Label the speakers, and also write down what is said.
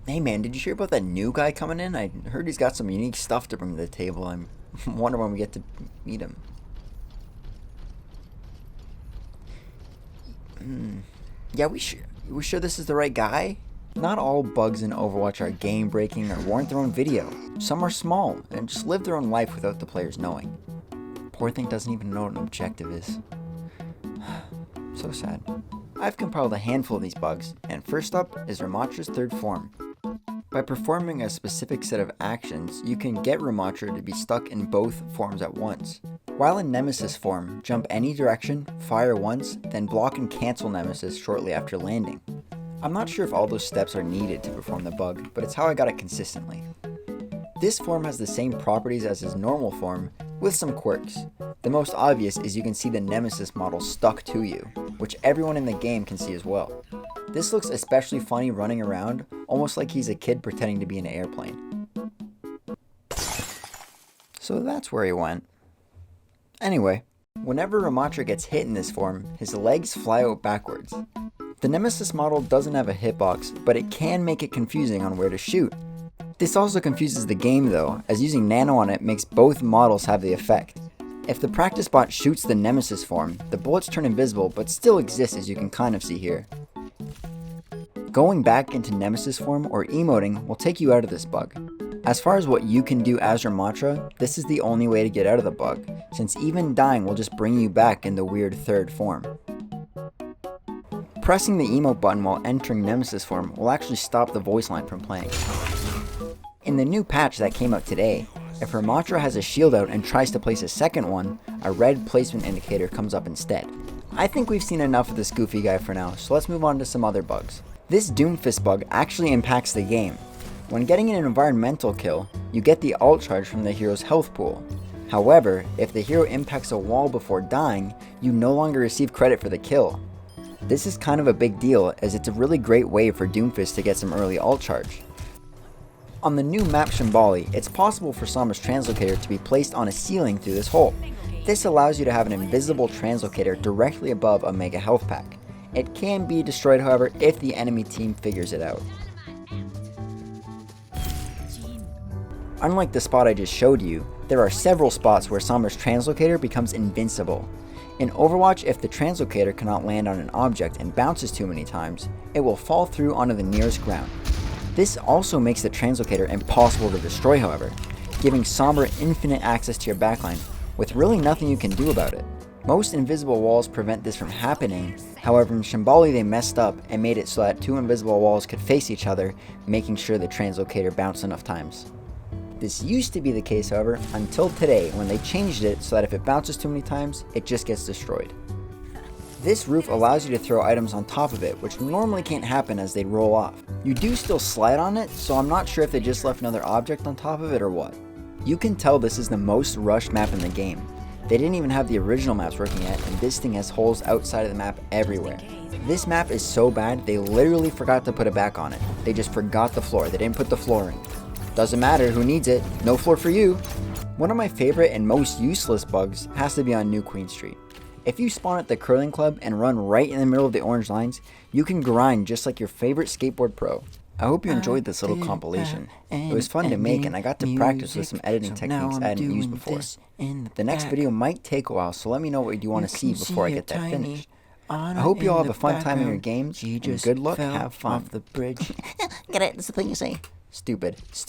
Speaker 1: Hey man, did you hear about that new guy coming in? I heard he's got some unique stuff to bring to the table. I'm wondering when we get to meet him. Yeah, we sure this is the right guy? Not all bugs in Overwatch are game breaking or warrant their own video. Some are small and just live their own life without the players knowing. Poor thing doesn't even know what an objective is. So sad. I've compiled a handful of these bugs, and first up is Ramattra's third form. By performing a specific set of actions, you can get Ramattra to be stuck in both forms at once. While in Nemesis Form, jump any direction, fire once, then block and cancel Nemesis shortly after landing. I'm not sure if all those steps are needed to perform the bug, but it's how I got it consistently. This form has the same properties as his normal form, with some quirks. The most obvious is you can see the Nemesis model stuck to you, which everyone in the game can see as well. This looks especially funny running around, almost like he's a kid pretending to be in an airplane. So that's where he went. Anyway, whenever Ramattra gets hit in this form, his legs fly out backwards. The Nemesis model doesn't have a hitbox, but it can make it confusing on where to shoot. This also confuses the game though, as using nano on it makes both models have the effect. If the practice bot shoots the Nemesis form, the bullets turn invisible but still exist, as you can kind of see here. Going back into Nemesis form or emoting will take you out of this bug. As far as what you can do as Ramattra, this is the only way to get out of the bug, since even dying will just bring you back in the weird third form. Pressing the emote button while entering Nemesis form will actually stop the voice line from playing. In the new patch that came out today, if Ramattra has a shield out and tries to place a second one, a red placement indicator comes up instead. I think we've seen enough of this goofy guy for now, so let's move on to some other bugs. This Doomfist bug actually impacts the game. When getting an environmental kill, you get the ult charge from the hero's health pool. However, if the hero impacts a wall before dying, you no longer receive credit for the kill. This is kind of a big deal, as it's a really great way for Doomfist to get some early ult charge. On the new map Shambali, it's possible for Sombra's Translocator to be placed on a ceiling through this hole. This allows you to have an invisible Translocator directly above a mega health pack. It can be destroyed, however, if the enemy team figures it out. Unlike the spot I just showed you, there are several spots where Sombra's Translocator becomes invincible. In Overwatch, if the Translocator cannot land on an object and bounces too many times, it will fall through onto the nearest ground. This also makes the Translocator impossible to destroy, however, giving Sombra infinite access to your backline, with really nothing you can do about it. Most invisible walls prevent this from happening, however in Shambali they messed up and made it so that two invisible walls could face each other, making sure the Translocator bounced enough times. This used to be the case, however, until today when they changed it so that if it bounces too many times, it just gets destroyed. This roof allows you to throw items on top of it, which normally can't happen as they roll off. You do still slide on it, so I'm not sure if they just left another object on top of it or what. You can tell this is the most rushed map in the game. They didn't even have the original maps working yet, and this thing has holes outside of the map everywhere. This map is so bad, they literally forgot to put it back on it. They just forgot the floor, they didn't put the floor in. Doesn't matter, who needs it? No floor for you. One of my favorite and most useless bugs has to be on New Queen Street. If you spawn at the curling club and run right in the middle of the orange lines, you can grind just like your favorite skateboard pro. I hope you enjoyed this little compilation. It was fun to make and I got to practice with some editing techniques I hadn't used before. The next video might take a while, so let me know what you want to see before I get that finished. I hope you all have a fun time in your games, and good luck, have fun.
Speaker 2: Off the bridge.
Speaker 3: Get it, that's the thing you say.
Speaker 1: Stupid.